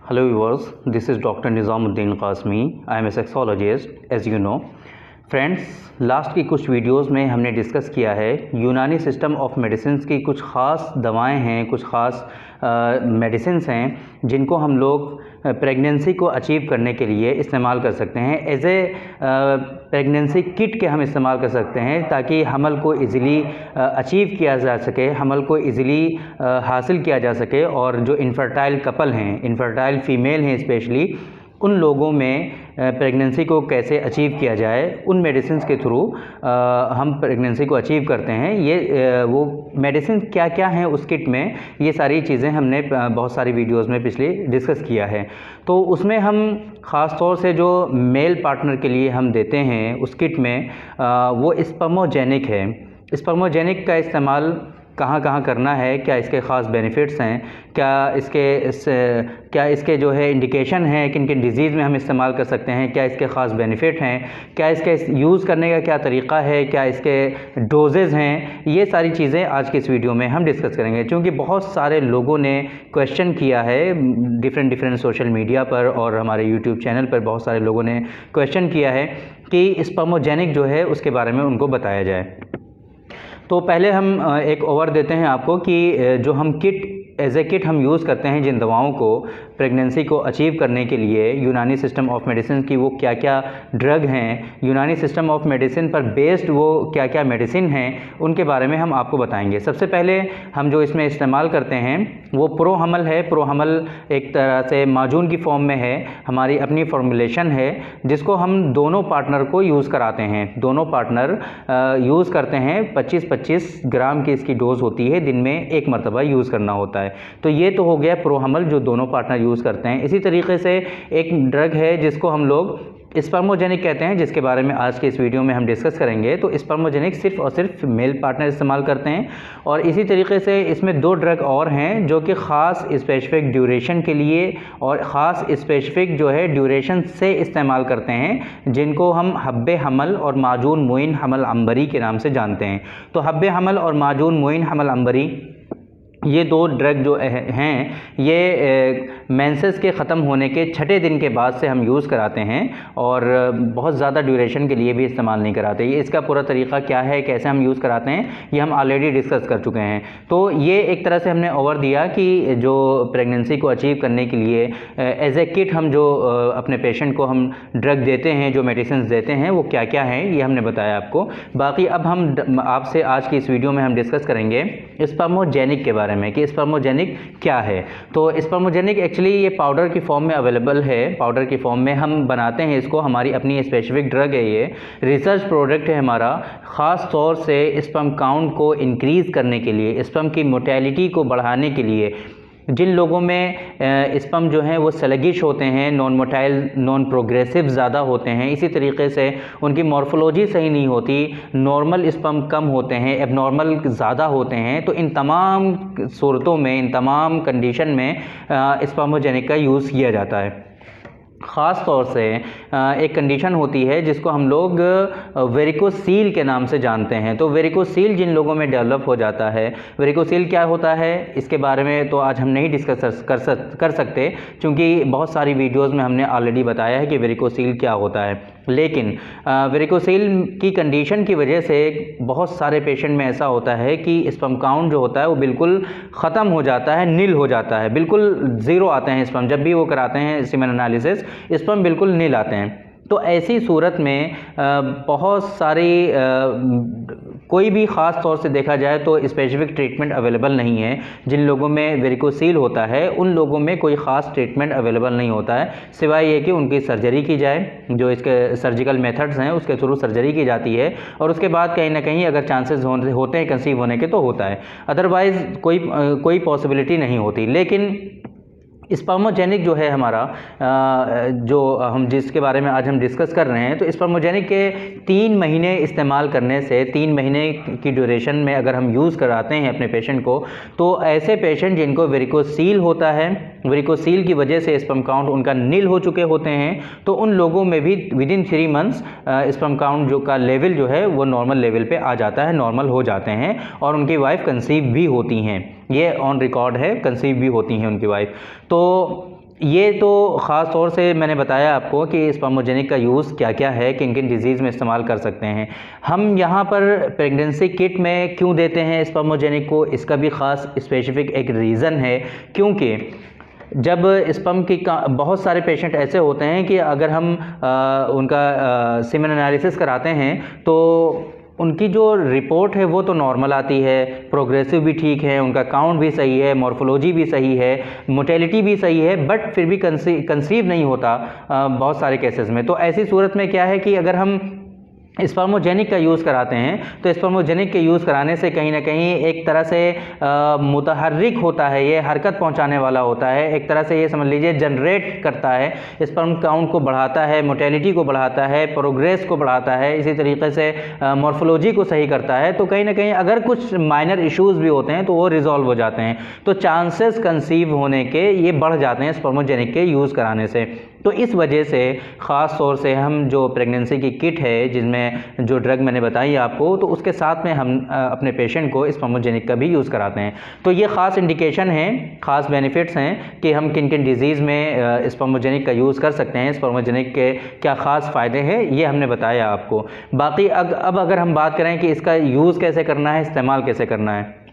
Hello viewers, this is Dr. Nizamuddin Qasmi. I am a sexologist as you know. Friends, last की कुछ videos में हमने discuss किया है यूनानी सिस्टम ऑफ मेडिसिन की कुछ ख़ास दवाएं हैं, कुछ ख़ास मेडिसिन्स हैं जिनको हम लोग प्रेगनेंसी को अचीव करने के लिए इस्तेमाल कर सकते हैं। एज ए प्रेगनेंसी किट के हम इस्तेमाल कर सकते हैं ताकि हमल को इजीली अचीव किया जा सके, हमल को इजीली हासिल किया जा सके। और जो इनफर्टाइल कपल हैं, इनफर्टाइल फ़ीमेल हैं स्पेशली, उन लोगों में प्रेगनेंसी को कैसे अचीव किया जाए, उन मेडिसिन के थ्रू हम प्रेगनेंसी को अचीव करते हैं। ये वो मेडिसिन क्या क्या हैं उस किट में, ये सारी चीज़ें हमने बहुत सारी वीडियोस में पिछले डिस्कस किया है। तो उसमें हम ख़ास तौर से जो मेल पार्टनर के लिए हम देते हैं उस किट में वो स्पर्मोजेनिक है। स्पर्मोजेनिक का इस्तेमाल कहाँ कहाँ करना है, क्या इसके ख़ास बेनिफिट्स हैं, क्या इसके जो है इंडिकेशन है, किन किन डिज़ीज़ में हम इस्तेमाल कर सकते हैं, क्या इसके ख़ास बेनिफिट हैं, क्या इसके यूज़ करने का क्या तरीक़ा है, क्या इसके डोजेज़ हैं, ये सारी चीज़ें आज की इस वीडियो में हम डिस्कस करेंगे। क्योंकि बहुत सारे लोगों ने क्वेश्चन किया है डिफरेंट सोशल मीडिया पर और हमारे यूट्यूब चैनल पर बहुत सारे लोगों ने क्वेश्चन किया है कि स्पर्मोजेनिक जो है उसके बारे में उनको बताया जाए। तो पहले हम एक ओवर देते हैं आपको कि जो हम किट एज ए किट हम यूज़ करते हैं जिन दवाओं को प्रेगनेंसी को अचीव करने के लिए यूनानी सिस्टम ऑफ मेडिसिन की, वो क्या क्या ड्रग हैं, यूनानी सिस्टम ऑफ मेडिसिन पर बेस्ड वो क्या क्या मेडिसिन हैं, उनके बारे में हम आपको बताएंगे। सबसे पहले हम जो इसमें इस्तेमाल करते हैं वो प्रोहमल है। प्रोहमल एक तरह से माजून की फॉर्म में है, हमारी अपनी फॉर्मुलेशन है जिसको हम दोनों पार्टनर को यूज़ कराते हैं। दोनों पार्टनर यूज़ करते हैं। 25-25 ग्राम की इसकी डोज होती है, दिन में एक मरतबा यूज़ करना होता है। तो ये तो हो गया प्रोहमल जो दोनों पार्टनर यूज़ करते हैं। इसी तरीके से एक ड्रग है जिसको हम लोग स्पर्मोजेनिक कहते हैं, जिसके बारे में आज के इस वीडियो में हम डिस्कस करेंगे। तो स्पर्मोजेनिक सिर्फ और सिर्फ मेल पार्टनर इस्तेमाल करते हैं। और इसी तरीके से इसमें दो ड्रग और हैं जो कि ख़ास स्पेसिफिक ड्यूरेशन के लिए और ख़ास स्पेसिफिक जो है ड्यूरेशन से इस्तेमाल करते हैं, जिनको हम हब्बे हमल और माजून मोइन हमल अंबरी के नाम से जानते हैं। तो हब्बे हमल और माजून मोइन हमल अंबरी, ये दो ड्रग जो हैं ये मेंसेस के ख़त्म होने के 6ठे दिन के बाद से हम यूज़ कराते हैं और बहुत ज़्यादा ड्यूरेशन के लिए भी इस्तेमाल नहीं कराते। ये इसका पूरा तरीक़ा क्या है, कैसे हम यूज़ कराते हैं, ये हम ऑलरेडी डिस्कस कर चुके हैं। तो ये एक तरह से हमने ओवर दिया कि जो प्रेगनेंसी को अचीव करने के लिए एज ए किट हम जो अपने पेशेंट को हम ड्रग देते हैं, जो मेडिसिन देते हैं, वो क्या क्या हैं, ये हमने बताया आपको। बाकी अब हम आपसे आज की इस वीडियो में हम डिस्कस करेंगे स्पर्मोजेनिक के बारे में कि स्पर्मोजेनिक क्या है। तो स्पर्मोजेनिक एक्चुअली ये पाउडर की फॉर्म में अवेलेबल है। पाउडर की फॉर्म में हम बनाते हैं इसको, हमारी अपनी स्पेसिफिक ड्रग है, ये रिसर्च प्रोडक्ट है हमारा। ख़ास तौर से स्पर्म काउंट को इंक्रीज़ करने के लिए, स्पर्म की मोटेलिटी को बढ़ाने के लिए, जिन लोगों में स्पर्म जो हैं वो स्लगिश होते हैं, नॉन मोटाइल, नॉन प्रोग्रेसिव ज़्यादा होते हैं, इसी तरीके से उनकी मॉर्फोलॉजी सही नहीं होती, नॉर्मल स्पर्म कम होते हैं, एबनॉर्मल ज़्यादा होते हैं, तो इन तमाम सूरतों में, इन तमाम कंडीशन में स्पर्मोजेनिक का यूज़ किया जाता है। ख़ास तौर से एक कंडीशन होती है जिसको हम लोग वेरिकोसील के नाम से जानते हैं। तो वेरिकोसील जिन लोगों में डेवलप हो जाता है, वेरिकोसील क्या होता है इसके बारे में तो आज हम नहीं डिस्कस कर सकते, क्योंकि बहुत सारी वीडियोस में हमने ऑलरेडी बताया है कि वेरिकोसील क्या होता है। लेकिन वेरिकोसील की कंडीशन की वजह से बहुत सारे पेशेंट में ऐसा होता है कि स्पर्म काउंट जो होता है वो बिल्कुल ख़त्म हो जाता है, नील हो जाता है, बिल्कुल ज़ीरो आते हैं स्पर्म। जब भी वो कराते हैं सीमेन एनालिसिस, स्पर्म बिल्कुल नील आते हैं। तो ऐसी सूरत में बहुत सारी कोई भी ख़ास तौर से देखा जाए तो स्पेसिफिक ट्रीटमेंट अवेलेबल नहीं है। जिन लोगों में वेरिकोसील होता है उन लोगों में कोई ख़ास ट्रीटमेंट अवेलेबल नहीं होता है, सिवाय ये कि उनकी सर्जरी की जाए, जो इसके सर्जिकल मेथड्स हैं उसके थ्रू सर्जरी की जाती है और उसके बाद कहीं ना कहीं अगर चांसेस होते हैं कंसीव होने के तो होता है, अदरवाइज़ कोई पॉसिबिलिटी नहीं होती। लेकिन स्पर्मोजेनिक जो है हमारा जो हम जिसके बारे में आज हम डिस्कस कर रहे हैं, तो स्पर्मोजेनिक के 3 महीने इस्तेमाल करने से, 3 महीने की ड्यूरेशन में अगर हम यूज़ कराते हैं अपने पेशेंट को, तो ऐसे पेशेंट जिनको वेरिकोसील होता है, वेरिकोसील की वजह से स्पर्म काउंट उनका नील हो चुके होते हैं, तो उन लोगों में भी विदिन 3 मंथ्स स्पर्म काउंट जो का लेवल जो है वो नॉर्मल लेवल पे आ जाता है, नॉर्मल हो जाते हैं और उनकी वाइफ कंसीव भी होती हैं। ये ऑन रिकॉर्ड है, कंसीव भी होती हैं उनकी वाइफ। तो ये तो ख़ास तौर से मैंने बताया आपको कि स्पर्मोजेनिक का यूज़ क्या क्या है, किन किन डिज़ीज़ में इस्तेमाल कर सकते हैं। हम यहाँ पर प्रेगनेंसी किट में क्यों देते हैं स्पर्मोजेनिक को, इसका भी ख़ास स्पेसिफिक एक रीज़न है। क्योंकि जब स्पर्म की बहुत सारे पेशेंट ऐसे होते हैं कि अगर हम उनका सीमेन एनालिसिस कराते हैं तो उनकी जो रिपोर्ट है वो तो नॉर्मल आती है, प्रोग्रेसिव भी ठीक है, उनका काउंट भी सही है, मॉर्फोलॉजी भी सही है, मोटेलिटी भी सही है, बट फिर भी कंसीव नहीं होता बहुत सारे केसेस में। तो ऐसी सूरत में क्या है कि अगर हम स्पर्मोजेनिक का यूज़ कराते हैं तो स्पर्मोजेनिक के यूज़ कराने से कहीं ना कहीं एक तरह से मुतहर्रिक होता है, ये हरकत पहुंचाने वाला होता है, एक तरह से ये समझ लीजिए जनरेट करता है, स्पर्म काउंट को बढ़ाता है, मोटेलिटी को बढ़ाता है, प्रोग्रेस को बढ़ाता है, इसी तरीके से मॉर्फोलॉजी को सही करता है। तो कहीं ना कहीं अगर कुछ माइनर इश्यूज़ भी होते हैं तो वो रिजॉल्व हो जाते हैं, तो चांसेस कंसीव होने के ये बढ़ जाते हैं स्पर्मोजेनिक के यूज़ कराने से। तो इस वजह से ख़ास तौर से हम जो प्रेगनेंसी की किट है जिसमें जो ड्रग मैंने बताई आपको, तो उसके साथ में हम अपने पेशेंट को स्पर्मोजेनिक का भी यूज़ कराते हैं। तो ये ख़ास इंडिकेशन है, ख़ास बेनिफिट्स हैं कि हम किन किन डिज़ीज़ में स्पर्मोजेनिक का यूज़ कर सकते हैं, स्पर्मोजेनिक के क्या ख़ास फ़ायदे हैं, ये हमने बताया आपको। बाकी अब अगर हम बात करें कि इसका यूज़ कैसे करना है, इस्तेमाल कैसे करना है,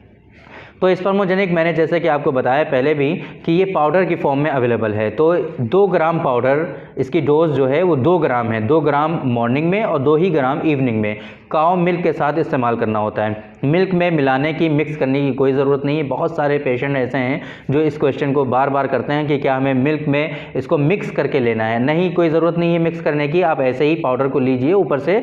तो स्पर्मोजेनिक मैंने जैसे कि आपको बताया पहले भी कि ये पाउडर की फॉर्म में अवेलेबल है। तो 2 ग्राम पाउडर, इसकी डोज जो है वो 2 ग्राम है, 2 ग्राम मॉर्निंग में और 2 ही ग्राम इवनिंग में काऊ मिल्क के साथ इस्तेमाल करना होता है। मिल्क में मिलाने की, मिक्स करने की कोई ज़रूरत नहीं है। बहुत सारे पेशेंट ऐसे हैं जो इस क्वेश्चन को बार बार करते हैं कि क्या हमें मिल्क में इसको मिक्स करके लेना है। नहीं, कोई ज़रूरत नहीं है मिक्स करने की, आप ऐसे ही पाउडर को लीजिए, ऊपर से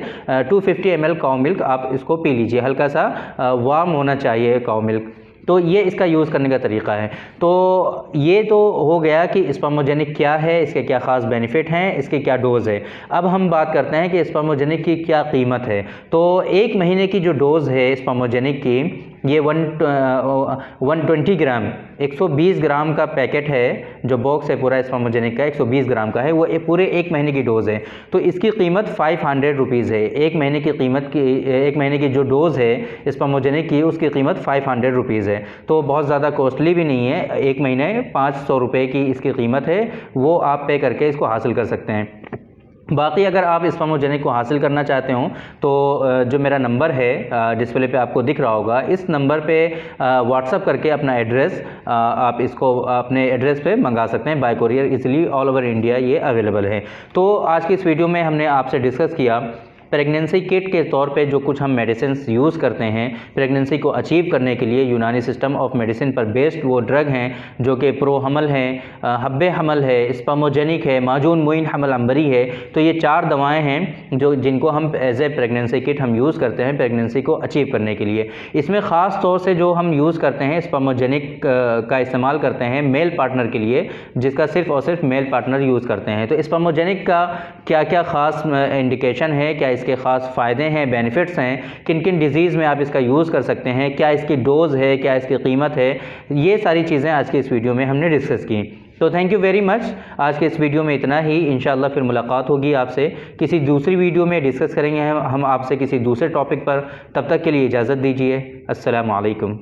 250 ml काऊ मिल्क आप इसको पी लीजिए, हल्का सा वार्म होना चाहिए काऊ मिल्क। तो ये इसका यूज़ करने का तरीका है। तो ये तो हो गया कि स्पर्मोजेनिक क्या है, इसके क्या ख़ास बेनिफिट हैं, इसके क्या डोज़ है। अब हम बात करते हैं कि स्पर्मोजेनिक की क्या कीमत है। तो 1 महीने की जो डोज़ है स्पर्मोजेनिक की, ये 120 ग्राम, 120 ग्राम का पैकेट है, जो बॉक्स है पूरा स्पर्मोजेनिक का 120 ग्राम का है, वो पूरे 1 महीने की डोज़ है। तो इसकी कीमत 500 रुपीज़ है। 1 महीने की कीमत की, 1 महीने की जो डोज़ है स्पर्मोजेनिक की, उसकी कीमत 500 रुपीज़ है। तो बहुत ज़्यादा कॉस्टली भी नहीं है। 1 महीने 500 रुपये की इसकी कीमत है, वो आप पे करके इसको हासिल कर सकते हैं। बाकी अगर आप स्पर्मोजेनिक को हासिल करना चाहते हो तो जो मेरा नंबर है डिस्प्ले पे आपको दिख रहा होगा, इस नंबर पे व्हाट्सअप करके अपना एड्रेस आप इसको अपने एड्रेस पे मंगा सकते हैं bye courier easily, all over India ये अवेलेबल है। तो आज की इस वीडियो में हमने आपसे डिस्कस किया प्रेगनेंसी किट के तौर पे जो कुछ हम मेडिसिन यूज़ करते हैं प्रेगनेंसी को अचीव करने के लिए। यूनानी सिस्टम ऑफ मेडिसिन पर बेस्ड वो ड्रग हैं जो कि प्रो हमल हैं, हब्बे हमल है, स्पर्मोजेनिक है, माजून मुइन हमल अंबरी है। तो ये 4 दवाएं हैं जो जिनको हम एज ए प्रेगनेंसी किट हम यूज़ करते हैं प्रेगनेंसी को अचीव करने के लिए। इसमें ख़ास तौर से जो हम यूज़ करते हैं स्पर्मोजेनिक का इस्तेमाल करते हैं मेल पार्टनर के लिए, जिसका सिर्फ और सिर्फ मेल पार्टनर यूज़ करते हैं। तो स्पर्मोजेनिक का क्या क्या ख़ास इंडिकेशन है, क्या इसके ख़ास फ़ायदे हैं, बेनिफिट्स हैं, किन किन डिज़ीज़ में आप इसका यूज़ कर सकते हैं, क्या इसकी डोज़ है, क्या इसकी कीमत है, ये सारी चीज़ें आज की इस वीडियो में हमने डिस्कस की। तो थैंक यू वेरी मच। आज के इस वीडियो में इतना ही। इंशाल्लाह फिर मुलाकात होगी आपसे किसी दूसरी वीडियो में, डिस्कस करेंगे हम आपसे किसी दूसरे टॉपिक पर। तब तक के लिए इजाज़त दीजिए। अस्सलामु अलैकुम।